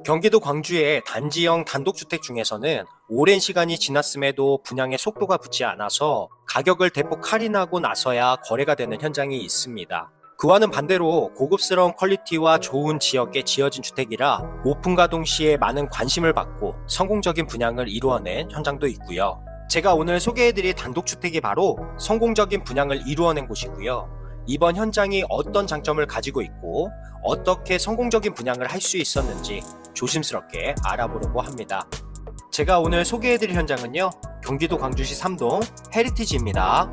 경기도 광주의 단지형 단독주택 중에서는 오랜 시간이 지났음에도 분양의 속도가 붙지 않아서 가격을 대폭 할인하고 나서야 거래가 되는 현장이 있습니다. 그와는 반대로 고급스러운 퀄리티와 좋은 지역에 지어진 주택이라 오픈과 동시에 많은 관심을 받고 성공적인 분양을 이루어낸 현장도 있고요. 제가 오늘 소개해드릴 단독주택이 바로 성공적인 분양을 이루어낸 곳이고요. 이번 현장이 어떤 장점을 가지고 있고 어떻게 성공적인 분양을 할 수 있었는지 조심스럽게 알아보려고 합니다. 제가 오늘 소개해드릴 현장은요, 경기도 광주시 삼동 헤리티지입니다.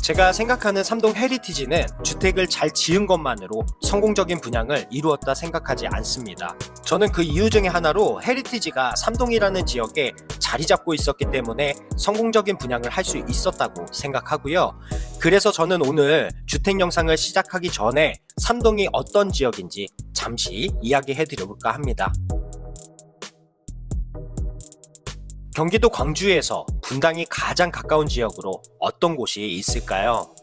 제가 생각하는 삼동 헤리티지는 주택을 잘 지은 것만으로 성공적인 분양을 이루었다 생각하지 않습니다. 저는 그 이유 중에 하나로 헤리티지가 삼동이라는 지역에 자리 잡고 있었기 때문에 성공적인 분양을 할 수 있었다고 생각하고요. 그래서 저는 오늘 주택 영상을 시작하기 전에 삼동이 어떤 지역인지 잠시 이야기해 드려볼까 합니다. 경기도 광주에서 분당이 가장 가까운 지역으로 어떤 곳이 있을까요?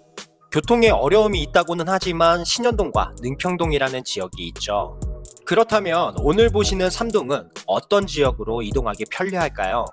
교통에 어려움이 있다고는 하지만 신현동과 능평동이라는 지역이 있죠. 그렇다면 오늘 보시는 삼동은 어떤 지역으로 이동하기 편리할까요?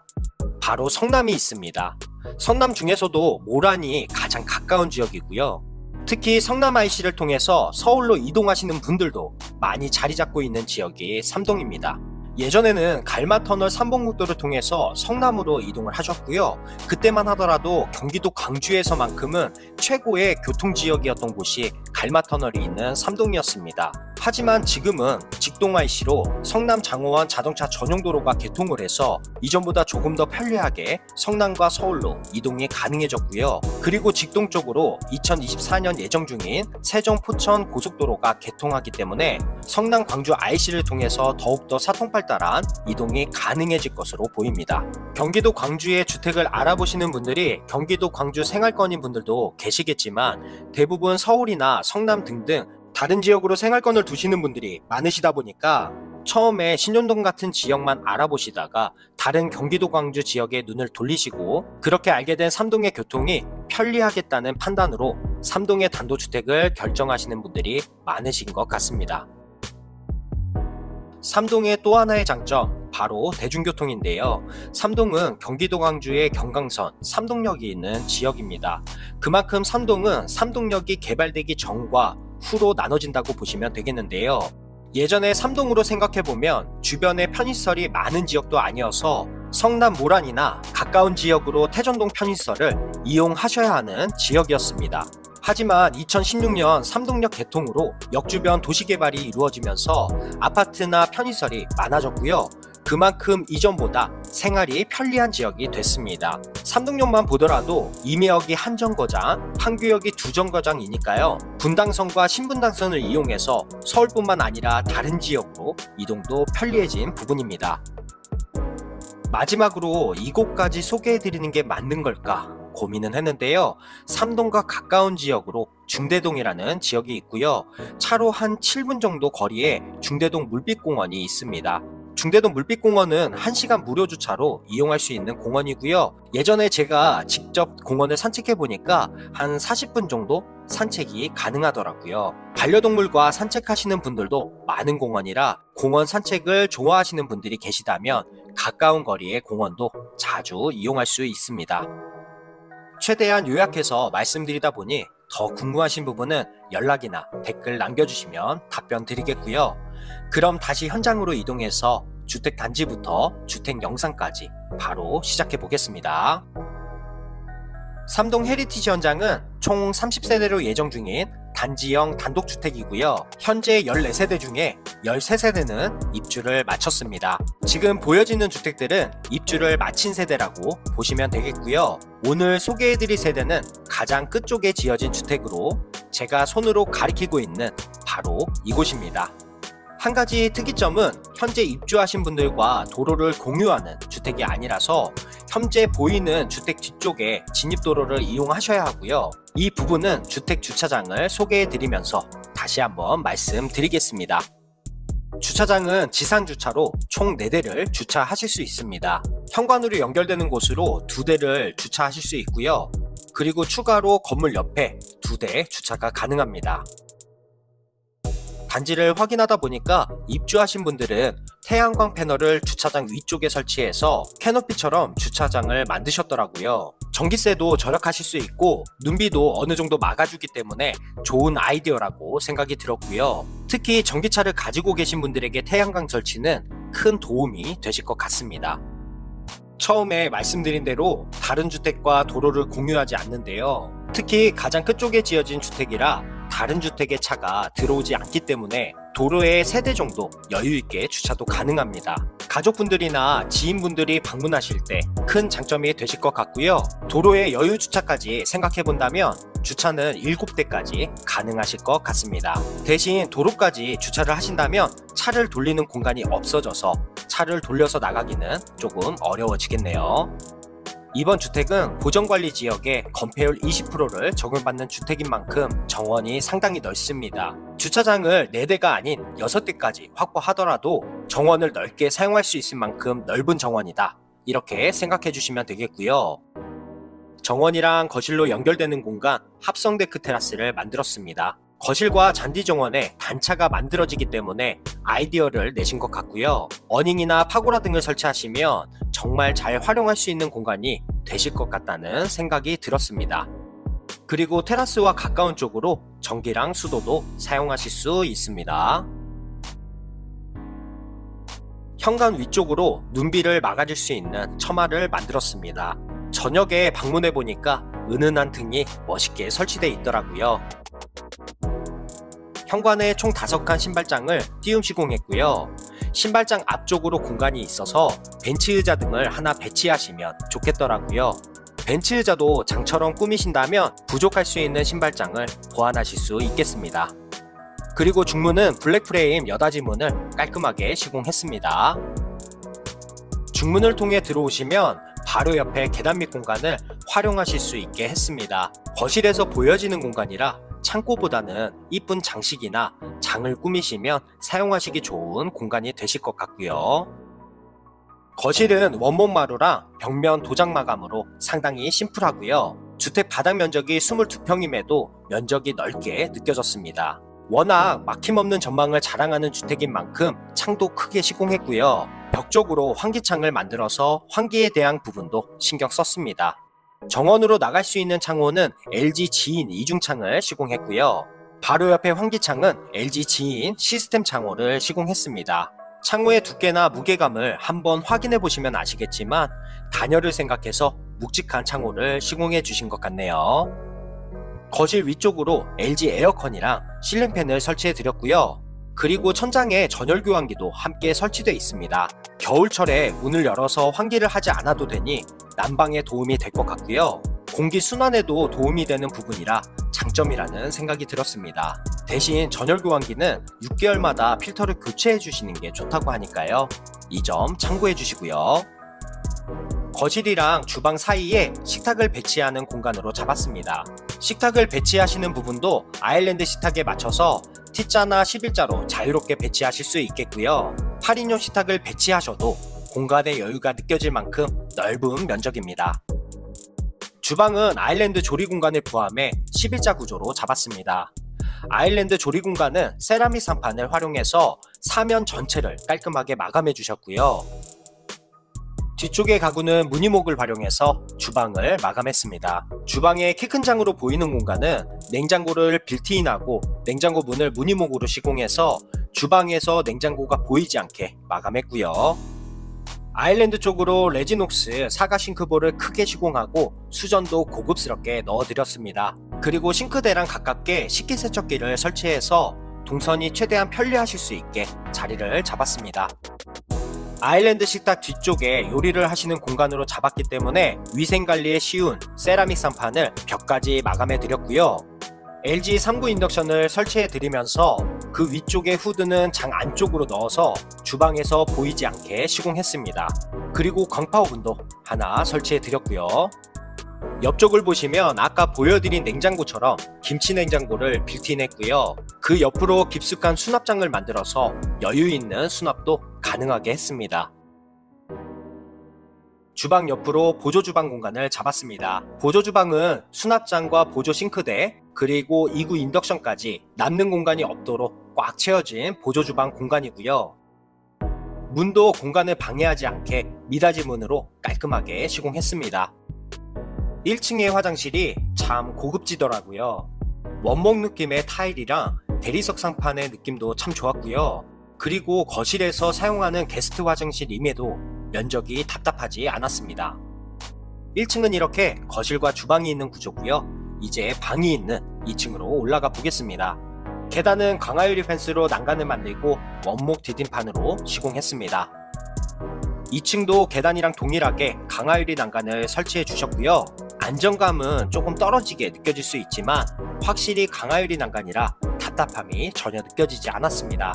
바로 성남이 있습니다. 성남 중에서도 모란이 가장 가까운 지역이고요. 특히 성남 IC를 통해서 서울로 이동하시는 분들도 많이 자리 잡고 있는 지역이 삼동입니다. 예전에는 갈마터널 삼봉국도를 통해서 성남으로 이동을 하셨고요. 그때만 하더라도 경기도 광주에서만큼은 최고의 교통지역이었던 곳이 갈마터널이 있는 삼동이었습니다. 하지만 지금은 직동 IC로 성남 장호원 자동차 전용도로가 개통을 해서 이전보다 조금 더 편리하게 성남과 서울로 이동이 가능해졌고요. 그리고 직동 쪽으로 2024년 예정 중인 세종 포천 고속도로가 개통하기 때문에 성남 광주 IC를 통해서 더욱더 사통팔달한 이동이 가능해질 것으로 보입니다. 경기도 광주의 주택을 알아보시는 분들이 경기도 광주 생활권인 분들도 계시겠지만 대부분 서울이나 성남 등등 다른 지역으로 생활권을 두시는 분들이 많으시다 보니까 처음에 신현동 같은 지역만 알아보시다가 다른 경기도 광주 지역에 눈을 돌리시고 그렇게 알게 된 삼동의 교통이 편리하겠다는 판단으로 삼동의 단독주택을 결정하시는 분들이 많으신 것 같습니다. 삼동의 또 하나의 장점, 바로 대중교통인데요. 삼동은 경기도 광주의 경강선, 삼동역이 있는 지역입니다. 그만큼 삼동은 삼동역이 개발되기 전과 후로 나눠진다고 보시면 되겠는데요. 예전에 삼동으로 생각해보면 주변에 편의시설이 많은 지역도 아니어서 성남 모란이나 가까운 지역으로 태전동 편의시설을 이용하셔야 하는 지역이었습니다. 하지만 2016년 삼동역 개통으로 역 주변 도시개발이 이루어지면서 아파트나 편의시설이 많아졌고요. 그만큼 이전보다 생활이 편리한 지역이 됐습니다. 삼동역만 보더라도 임야역이 한 정거장, 판교역이 두 정거장이니까요. 분당선과 신분당선을 이용해서 서울뿐만 아니라 다른 지역으로 이동도 편리해진 부분입니다. 마지막으로 이곳까지 소개해드리는 게 맞는 걸까 고민은 했는데요. 삼동과 가까운 지역으로 중대동이라는 지역이 있고요. 차로 한 7분 정도 거리에 중대동 물빛공원이 있습니다. 중대동 물빛공원은 1시간 무료 주차로 이용할 수 있는 공원이고요. 예전에 제가 직접 공원을 산책해 보니까 한 40분 정도 산책이 가능하더라고요. 반려동물과 산책하시는 분들도 많은 공원이라 공원 산책을 좋아하시는 분들이 계시다면 가까운 거리의 공원도 자주 이용할 수 있습니다. 최대한 요약해서 말씀드리다 보니 더 궁금하신 부분은 연락이나 댓글 남겨주시면 답변 드리겠고요. 그럼 다시 현장으로 이동해서 주택 단지부터 주택 영상까지 바로 시작해 보겠습니다. 삼동 헤리티지 현장은 총 30세대로 예정 중인 단지형 단독주택이고요. 현재 14세대 중에 13세대는 입주를 마쳤습니다. 지금 보여지는 주택들은 입주를 마친 세대라고 보시면 되겠고요. 오늘 소개해드릴 세대는 가장 끝쪽에 지어진 주택으로 제가 손으로 가리키고 있는 바로 이곳입니다. 한 가지 특이점은 현재 입주하신 분들과 도로를 공유하는 주택이 아니라서 현재 보이는 주택 뒤쪽에 진입도로를 이용하셔야 하고요. 이 부분은 주택 주차장을 소개해 드리면서 다시 한번 말씀드리겠습니다. 주차장은 지상 주차로 총 4대를 주차하실 수 있습니다. 현관으로 연결되는 곳으로 2대를 주차하실 수 있고요. 그리고 추가로 건물 옆에 2대 주차가 가능합니다. 단지를 확인하다 보니까 입주하신 분들은 태양광 패널을 주차장 위쪽에 설치해서 캐노피처럼 주차장을 만드셨더라고요. 전기세도 절약하실 수 있고 눈비도 어느 정도 막아주기 때문에 좋은 아이디어라고 생각이 들었고요. 특히 전기차를 가지고 계신 분들에게 태양광 설치는 큰 도움이 되실 것 같습니다. 처음에 말씀드린 대로 다른 주택과 도로를 공유하지 않는데요. 특히 가장 끝쪽에 지어진 주택이라 다른 주택의 차가 들어오지 않기 때문에 도로에 3대 정도 여유있게 주차도 가능합니다. 가족분들이나 지인분들이 방문하실 때 큰 장점이 되실 것 같고요. 도로의 여유 주차까지 생각해본다면 주차는 7대까지 가능하실 것 같습니다. 대신 도로까지 주차를 하신다면 차를 돌리는 공간이 없어져서 차를 돌려서 나가기는 조금 어려워지겠네요. 이번 주택은 보전관리지역에 건폐율 20%를 적용받는 주택인 만큼 정원이 상당히 넓습니다. 주차장을 4대가 아닌 6대까지 확보하더라도 정원을 넓게 사용할 수 있을 만큼 넓은 정원이다, 이렇게 생각해 주시면 되겠고요. 정원이랑 거실로 연결되는 공간 합성 데크 테라스를 만들었습니다. 거실과 잔디 정원에 단차가 만들어지기 때문에 아이디어를 내신 것 같고요. 어닝이나 파고라 등을 설치하시면 정말 잘 활용할 수 있는 공간이 되실 것 같다는 생각이 들었습니다. 그리고 테라스와 가까운 쪽으로 전기랑 수도도 사용하실 수 있습니다. 현관 위쪽으로 눈비를 막아줄 수 있는 처마를 만들었습니다. 저녁에 방문해 보니까 은은한 등이 멋있게 설치되어 있더라고요. 현관에 총 5칸 신발장을 띄움 시공했고요. 신발장 앞쪽으로 공간이 있어서 벤치 의자 등을 하나 배치하시면 좋겠더라고요. 벤치 의자도 장처럼 꾸미신다면 부족할 수 있는 신발장을 보완하실 수 있겠습니다. 그리고 중문은 블랙프레임 여닫이 문을 깔끔하게 시공했습니다. 중문을 통해 들어오시면 바로 옆에 계단 밑 공간을 활용하실 수 있게 했습니다. 거실에서 보여지는 공간이라 창고보다는 이쁜 장식이나 장을 꾸미시면 사용하시기 좋은 공간이 되실 것 같고요. 거실은 원목 마루랑 벽면 도장 마감으로 상당히 심플하고요. 주택 바닥 면적이 22평임에도 면적이 넓게 느껴졌습니다. 워낙 막힘없는 전망을 자랑하는 주택인 만큼 창도 크게 시공했고요. 벽 쪽으로 환기창을 만들어서 환기에 대한 부분도 신경 썼습니다. 정원으로 나갈 수 있는 창호는 LG 지인 이중창을 시공했고요. 바로 옆에 환기창은 LG 지인 시스템 창호를 시공했습니다. 창호의 두께나 무게감을 한번 확인해 보시면 아시겠지만 단열을 생각해서 묵직한 창호를 시공해 주신 것 같네요. 거실 위쪽으로 LG 에어컨이랑 실링팬을 설치해 드렸고요. 그리고 천장에 전열 교환기도 함께 설치되어 있습니다. 겨울철에 문을 열어서 환기를 하지 않아도 되니 난방에 도움이 될 것 같고요. 공기 순환에도 도움이 되는 부분이라 장점이라는 생각이 들었습니다. 대신 전열 교환기는 6개월마다 필터를 교체해 주시는 게 좋다고 하니까요. 이 점 참고해 주시고요. 거실이랑 주방 사이에 식탁을 배치하는 공간으로 잡았습니다. 식탁을 배치하시는 부분도 아일랜드 식탁에 맞춰서 T자나 11자로 자유롭게 배치하실 수 있겠고요. 8인용 식탁을 배치하셔도 공간의 여유가 느껴질 만큼 넓은 면적입니다. 주방은 아일랜드 조리 공간을 포함해 11자 구조로 잡았습니다. 아일랜드 조리 공간은 세라믹 상판을 활용해서 사면 전체를 깔끔하게 마감해 주셨고요. 뒤쪽의 가구는 무늬목을 활용해서 주방을 마감했습니다. 주방의 키 큰 장으로 보이는 공간은 냉장고를 빌트인하고 냉장고 문을 무늬목으로 시공해서 주방에서 냉장고가 보이지 않게 마감했고요. 아일랜드 쪽으로 레지녹스 사각 싱크볼을 크게 시공하고 수전도 고급스럽게 넣어드렸습니다. 그리고 싱크대랑 가깝게 식기세척기를 설치해서 동선이 최대한 편리하실 수 있게 자리를 잡았습니다. 아일랜드 식탁 뒤쪽에 요리를 하시는 공간으로 잡았기 때문에 위생관리에 쉬운 세라믹 상판을 벽까지 마감해 드렸고요. LG 39 인덕션을 설치해 드리면서 그 위쪽의 후드는 장 안쪽으로 넣어서 주방에서 보이지 않게 시공했습니다. 그리고 광파 오븐도 하나 설치해 드렸고요. 옆쪽을 보시면 아까 보여드린 냉장고처럼 김치 냉장고를 빌트인 했고요. 그 옆으로 깊숙한 수납장을 만들어서 여유있는 수납도 가능하게 했습니다. 주방 옆으로 보조 주방 공간을 잡았습니다. 보조 주방은 수납장과 보조 싱크대, 그리고 2구 인덕션까지 남는 공간이 없도록 꽉 채워진 보조주방 공간이고요. 문도 공간을 방해하지 않게 미닫이 문으로 깔끔하게 시공했습니다. 1층의 화장실이 참 고급지더라고요. 원목 느낌의 타일이랑 대리석 상판의 느낌도 참 좋았고요. 그리고 거실에서 사용하는 게스트 화장실임에도 면적이 답답하지 않았습니다. 1층은 이렇게 거실과 주방이 있는 구조고요. 이제 방이 있는 2층으로 올라가 보겠습니다. 계단은 강화유리 펜스로 난간을 만들고 원목 디딤판으로 시공했습니다. 2층도 계단이랑 동일하게 강화유리 난간을 설치해 주셨고요. 안정감은 조금 떨어지게 느껴질 수 있지만 확실히 강화유리 난간이라 답답함이 전혀 느껴지지 않았습니다.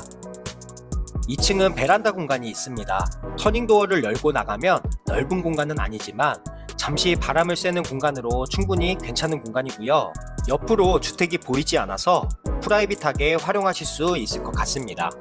2층은 베란다 공간이 있습니다. 터닝도어를 열고 나가면 넓은 공간은 아니지만 잠시 바람을 쐬는 공간으로 충분히 괜찮은 공간이고요. 옆으로 주택이 보이지 않아서 프라이빗하게 활용하실 수 있을 것 같습니다.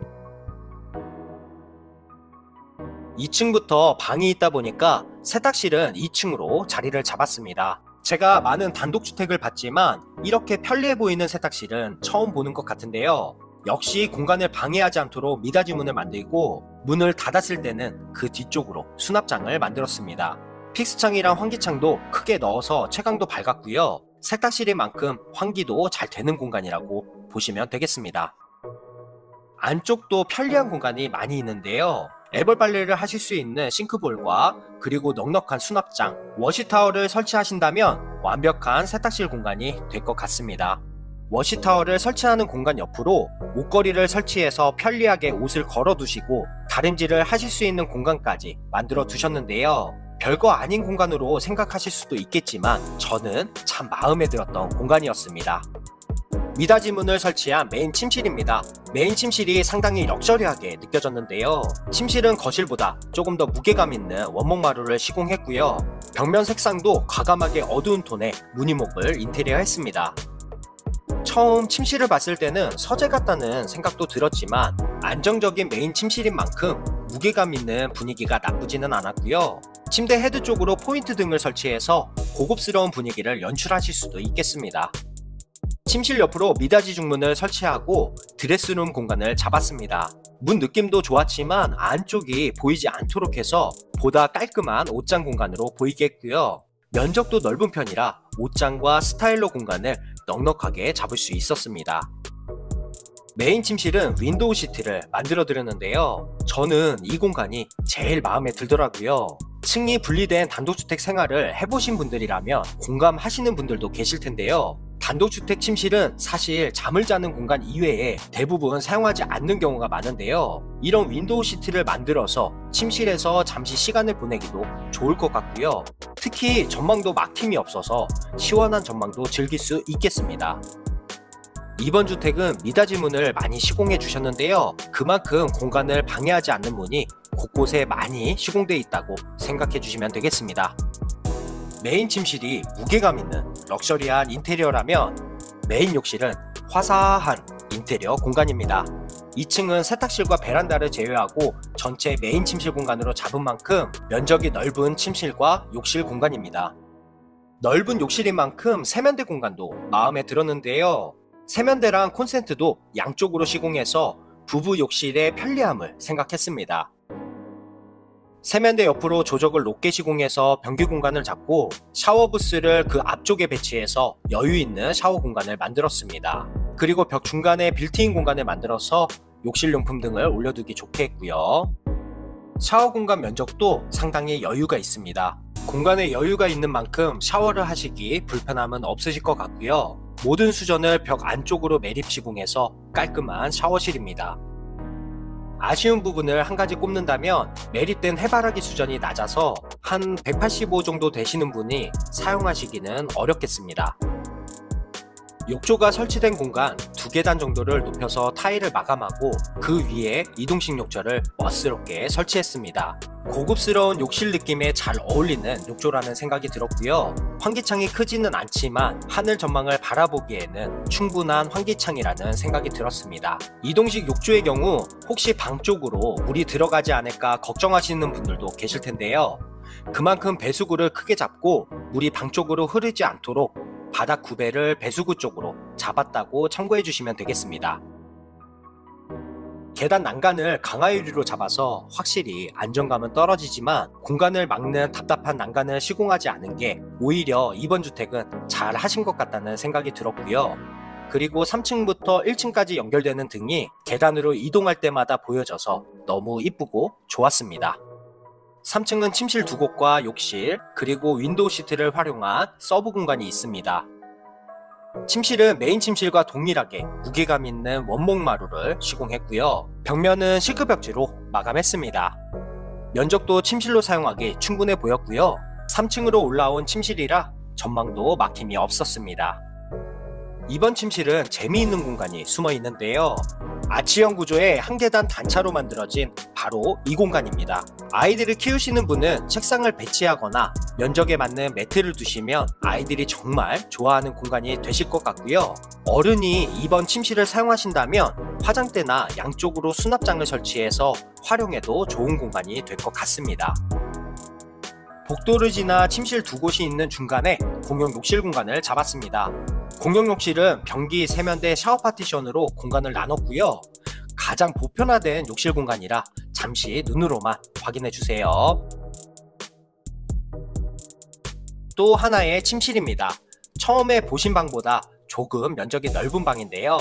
2층부터 방이 있다 보니까 세탁실은 2층으로 자리를 잡았습니다. 제가 많은 단독주택을 봤지만 이렇게 편리해 보이는 세탁실은 처음 보는 것 같은데요. 역시 공간을 방해하지 않도록 미닫이 문을 만들고 문을 닫았을 때는 그 뒤쪽으로 수납장을 만들었습니다. 픽스창이랑 환기창도 크게 넣어서 채광도 밝았고요. 세탁실인 만큼 환기도 잘 되는 공간이라고 보시면 되겠습니다. 안쪽도 편리한 공간이 많이 있는데요. 애벌 빨래를 하실 수 있는 싱크볼과 그리고 넉넉한 수납장, 워시타워를 설치하신다면 완벽한 세탁실 공간이 될 것 같습니다. 워시타워를 설치하는 공간 옆으로 옷걸이를 설치해서 편리하게 옷을 걸어 두시고 다림질을 하실 수 있는 공간까지 만들어 두셨는데요. 별거 아닌 공간으로 생각하실 수도 있겠지만 저는 참 마음에 들었던 공간이었습니다. 미닫이 문을 설치한 메인 침실입니다. 메인 침실이 상당히 럭셔리하게 느껴졌는데요. 침실은 거실보다 조금 더 무게감 있는 원목 마루를 시공했고요. 벽면 색상도 과감하게 어두운 톤의 무늬목을 인테리어했습니다. 처음 침실을 봤을 때는 서재 같다는 생각도 들었지만 안정적인 메인 침실인 만큼 무게감 있는 분위기가 나쁘지는 않았고요. 침대 헤드 쪽으로 포인트 등을 설치해서 고급스러운 분위기를 연출하실 수도 있겠습니다. 침실 옆으로 미닫이 중문을 설치하고 드레스룸 공간을 잡았습니다. 문 느낌도 좋았지만 안쪽이 보이지 않도록 해서 보다 깔끔한 옷장 공간으로 보이게 했고요. 면적도 넓은 편이라 옷장과 스타일러 공간을 넉넉하게 잡을 수 있었습니다. 메인 침실은 윈도우 시트를 만들어 드렸는데요. 저는 이 공간이 제일 마음에 들더라고요. 층이 분리된 단독주택 생활을 해보신 분들이라면 공감하시는 분들도 계실 텐데요. 단독주택 침실은 사실 잠을 자는 공간 이외에 대부분 사용하지 않는 경우가 많은데요. 이런 윈도우 시트를 만들어서 침실에서 잠시 시간을 보내기도 좋을 것 같고요. 특히 전망도 막힘이 없어서 시원한 전망도 즐길 수 있겠습니다. 이번 주택은 미닫이 문을 많이 시공해 주셨는데요. 그만큼 공간을 방해하지 않는 문이 곳곳에 많이 시공되어 있다고 생각해 주시면 되겠습니다. 메인 침실이 무게감 있는 럭셔리한 인테리어라면 메인 욕실은 화사한 인테리어 공간입니다. 2층은 세탁실과 베란다를 제외하고 전체 메인 침실 공간으로 잡은 만큼 면적이 넓은 침실과 욕실 공간입니다. 넓은 욕실인 만큼 세면대 공간도 마음에 들었는데요. 세면대랑 콘센트도 양쪽으로 시공해서 부부 욕실의 편리함을 생각했습니다. 세면대 옆으로 조적을 높게 시공해서 변기 공간을 잡고 샤워 부스를 그 앞쪽에 배치해서 여유 있는 샤워 공간을 만들었습니다. 그리고 벽 중간에 빌트인 공간을 만들어서 욕실용품 등을 올려두기 좋게 했고요. 샤워 공간 면적도 상당히 여유가 있습니다. 공간에 여유가 있는 만큼 샤워를 하시기 불편함은 없으실 것 같고요. 모든 수전을 벽 안쪽으로 매립 시공해서 깔끔한 샤워실입니다. 아쉬운 부분을 한 가지 꼽는다면 매립된 해바라기 수전이 낮아서 한 185 정도 되시는 분이 사용하시기는 어렵겠습니다. 욕조가 설치된 공간 2계단 정도를 높여서 타일을 마감하고 그 위에 이동식 욕조를 멋스럽게 설치했습니다. 고급스러운 욕실 느낌에 잘 어울리는 욕조라는 생각이 들었고요. 환기창이 크지는 않지만 하늘 전망을 바라보기에는 충분한 환기창이라는 생각이 들었습니다. 이동식 욕조의 경우 혹시 방 쪽으로 물이 들어가지 않을까 걱정하시는 분들도 계실 텐데요. 그만큼 배수구를 크게 잡고 물이 방 쪽으로 흐르지 않도록 바닥 구배를 배수구 쪽으로 잡았다고 참고해 주시면 되겠습니다. 계단 난간을 강화 유리로 잡아서 확실히 안정감은 떨어지지만 공간을 막는 답답한 난간을 시공하지 않은 게 오히려 이번 주택은 잘 하신 것 같다는 생각이 들었고요. 그리고 3층부터 1층까지 연결되는 등이 계단으로 이동할 때마다 보여져서 너무 이쁘고 좋았습니다. 3층은 침실 2곳과 욕실, 그리고 윈도우 시트를 활용한 서브 공간이 있습니다. 침실은 메인 침실과 동일하게 무게감 있는 원목 마루를 시공했고요. 벽면은 시크벽지로 마감했습니다. 면적도 침실로 사용하기 충분해 보였고요. 3층으로 올라온 침실이라 전망도 막힘이 없었습니다. 이번 침실은 재미있는 공간이 숨어 있는데요. 아치형 구조의 한 계단 단차로 만들어진 바로 이 공간입니다. 아이들을 키우시는 분은 책상을 배치하거나 면적에 맞는 매트를 두시면 아이들이 정말 좋아하는 공간이 되실 것 같고요. 어른이 이번 침실을 사용하신다면 화장대나 양쪽으로 수납장을 설치해서 활용해도 좋은 공간이 될 것 같습니다. 복도를 지나 침실 2곳이 있는 중간에 공용 욕실 공간을 잡았습니다. 공용 욕실은 변기 세면대 샤워 파티션으로 공간을 나눴고요. 가장 보편화된 욕실 공간이라 잠시 눈으로만 확인해 주세요. 또 하나의 침실입니다. 처음에 보신 방보다 조금 면적이 넓은 방인데요.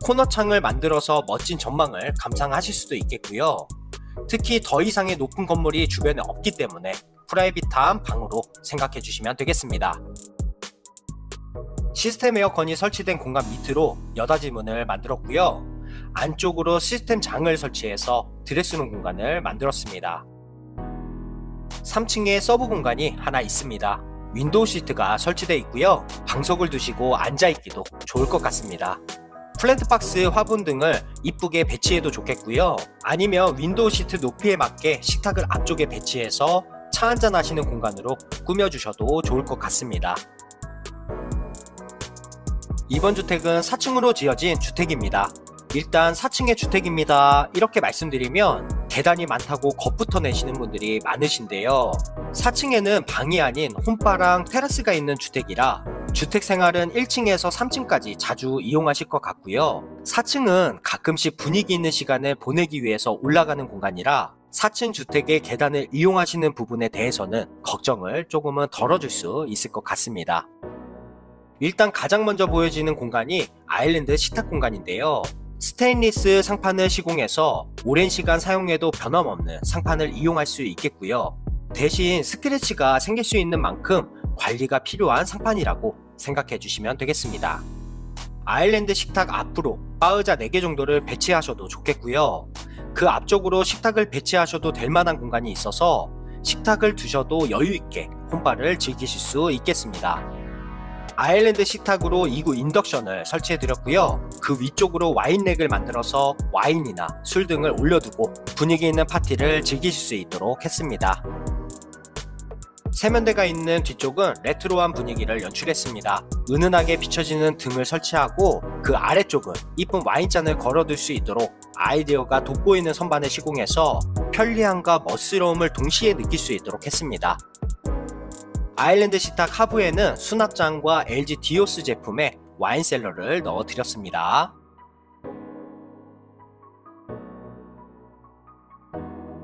코너 창을 만들어서 멋진 전망을 감상하실 수도 있겠고요. 특히 더 이상의 높은 건물이 주변에 없기 때문에 프라이빗한 방으로 생각해 주시면 되겠습니다. 시스템 에어컨이 설치된 공간 밑으로 여닫이 문을 만들었고요. 안쪽으로 시스템 장을 설치해서 드레스룸 공간을 만들었습니다. 3층에 서브 공간이 하나 있습니다. 윈도우 시트가 설치되어 있고요. 방석을 두시고 앉아있기도 좋을 것 같습니다. 플랜트박스 화분 등을 이쁘게 배치해도 좋겠고요. 아니면 윈도우 시트 높이에 맞게 식탁을 앞쪽에 배치해서 차 한잔 하시는 공간으로 꾸며주셔도 좋을 것 같습니다. 이번 주택은 4층으로 지어진 주택입니다. 일단 4층의 주택입니다 이렇게 말씀드리면 계단이 많다고 겁부터 내시는 분들이 많으신데요. 4층에는 방이 아닌 홈바랑 테라스가 있는 주택이라 주택 생활은 1층에서 3층까지 자주 이용하실 것 같고요. 4층은 가끔씩 분위기 있는 시간을 보내기 위해서 올라가는 공간이라 4층 주택의 계단을 이용하시는 부분에 대해서는 걱정을 조금은 덜어줄 수 있을 것 같습니다. 일단 가장 먼저 보여지는 공간이 아일랜드 식탁 공간인데요. 스테인리스 상판을 시공해서 오랜 시간 사용해도 변함없는 상판을 이용할 수 있겠고요. 대신 스크래치가 생길 수 있는 만큼 관리가 필요한 상판이라고 생각해 주시면 되겠습니다. 아일랜드 식탁 앞으로 바의자 4개 정도를 배치하셔도 좋겠고요. 그 앞쪽으로 식탁을 배치하셔도 될 만한 공간이 있어서 식탁을 두셔도 여유있게 홈바를 즐기실 수 있겠습니다. 아일랜드 식탁으로 2구 인덕션을 설치해 드렸고요. 그 위쪽으로 와인렉을 만들어서 와인이나 술 등을 올려두고 분위기 있는 파티를 즐기실 수 있도록 했습니다. 세면대가 있는 뒤쪽은 레트로한 분위기를 연출했습니다. 은은하게 비춰지는 등을 설치하고 그 아래쪽은 이쁜 와인잔을 걸어둘 수 있도록 아이디어가 돋보이는 선반을 시공해서 편리함과 멋스러움을 동시에 느낄 수 있도록 했습니다. 아일랜드 식탁 하부에는 수납장과 LG 디오스 제품의 와인셀러를 넣어드렸습니다.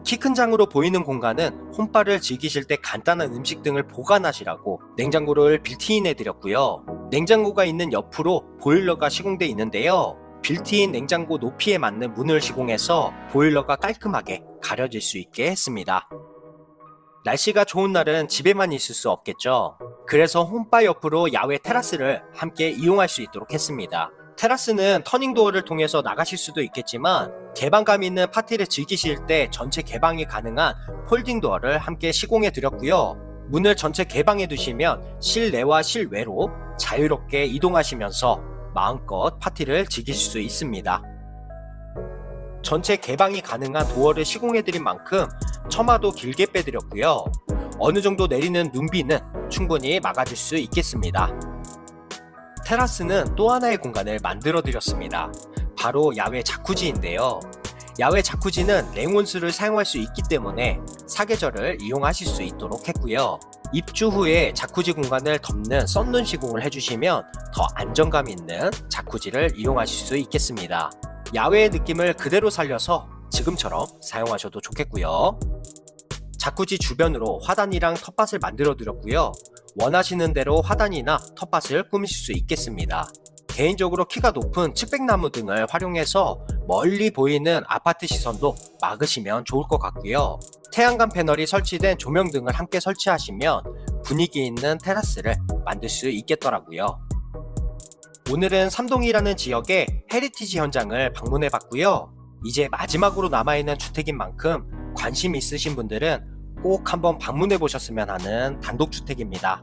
키 큰 장으로 보이는 공간은 홈바를 즐기실 때 간단한 음식 등을 보관하시라고 냉장고를 빌트인 해드렸고요. 냉장고가 있는 옆으로 보일러가 시공되어 있는데요. 빌트인 냉장고 높이에 맞는 문을 시공해서 보일러가 깔끔하게 가려질 수 있게 했습니다. 날씨가 좋은 날은 집에만 있을 수 없겠죠. 그래서 홈바 옆으로 야외 테라스를 함께 이용할 수 있도록 했습니다. 테라스는 터닝도어를 통해서 나가실 수도 있겠지만 개방감 있는 파티를 즐기실 때 전체 개방이 가능한 폴딩도어를 함께 시공해 드렸고요. 문을 전체 개방해 두시면 실내와 실외로 자유롭게 이동하시면서 마음껏 파티를 즐기실 수 있습니다. 전체 개방이 가능한 도어를 시공해 드린 만큼 처마도 길게 빼드렸고요. 어느 정도 내리는 눈비는 충분히 막아줄 수 있겠습니다. 테라스는 또 하나의 공간을 만들어 드렸습니다. 바로 야외 자쿠지인데요. 야외 자쿠지는 냉온수를 사용할 수 있기 때문에 사계절을 이용하실 수 있도록 했고요. 입주 후에 자쿠지 공간을 덮는 썬룬 시공을 해주시면 더 안정감 있는 자쿠지를 이용하실 수 있겠습니다. 야외의 느낌을 그대로 살려서 지금처럼 사용하셔도 좋겠고요. 자쿠지 주변으로 화단이랑 텃밭을 만들어 드렸고요. 원하시는 대로 화단이나 텃밭을 꾸미실 수 있겠습니다. 개인적으로 키가 높은 측백나무 등을 활용해서 멀리 보이는 아파트 시선도 막으시면 좋을 것 같고요. 태양광 패널이 설치된 조명 등을 함께 설치하시면 분위기 있는 테라스를 만들 수 있겠더라고요. 오늘은 삼동이라는 지역의 헤리티지 현장을 방문해 봤고요. 이제 마지막으로 남아있는 주택인 만큼 관심 있으신 분들은 꼭 한번 방문해 보셨으면 하는 단독주택입니다.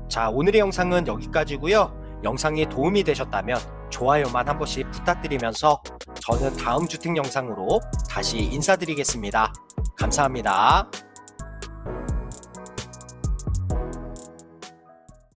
자, 오늘의 영상은 여기까지고요. 영상이 도움이 되셨다면 좋아요만 한 번씩 부탁드리면서 저는 다음 주택 영상으로 다시 인사드리겠습니다. 감사합니다.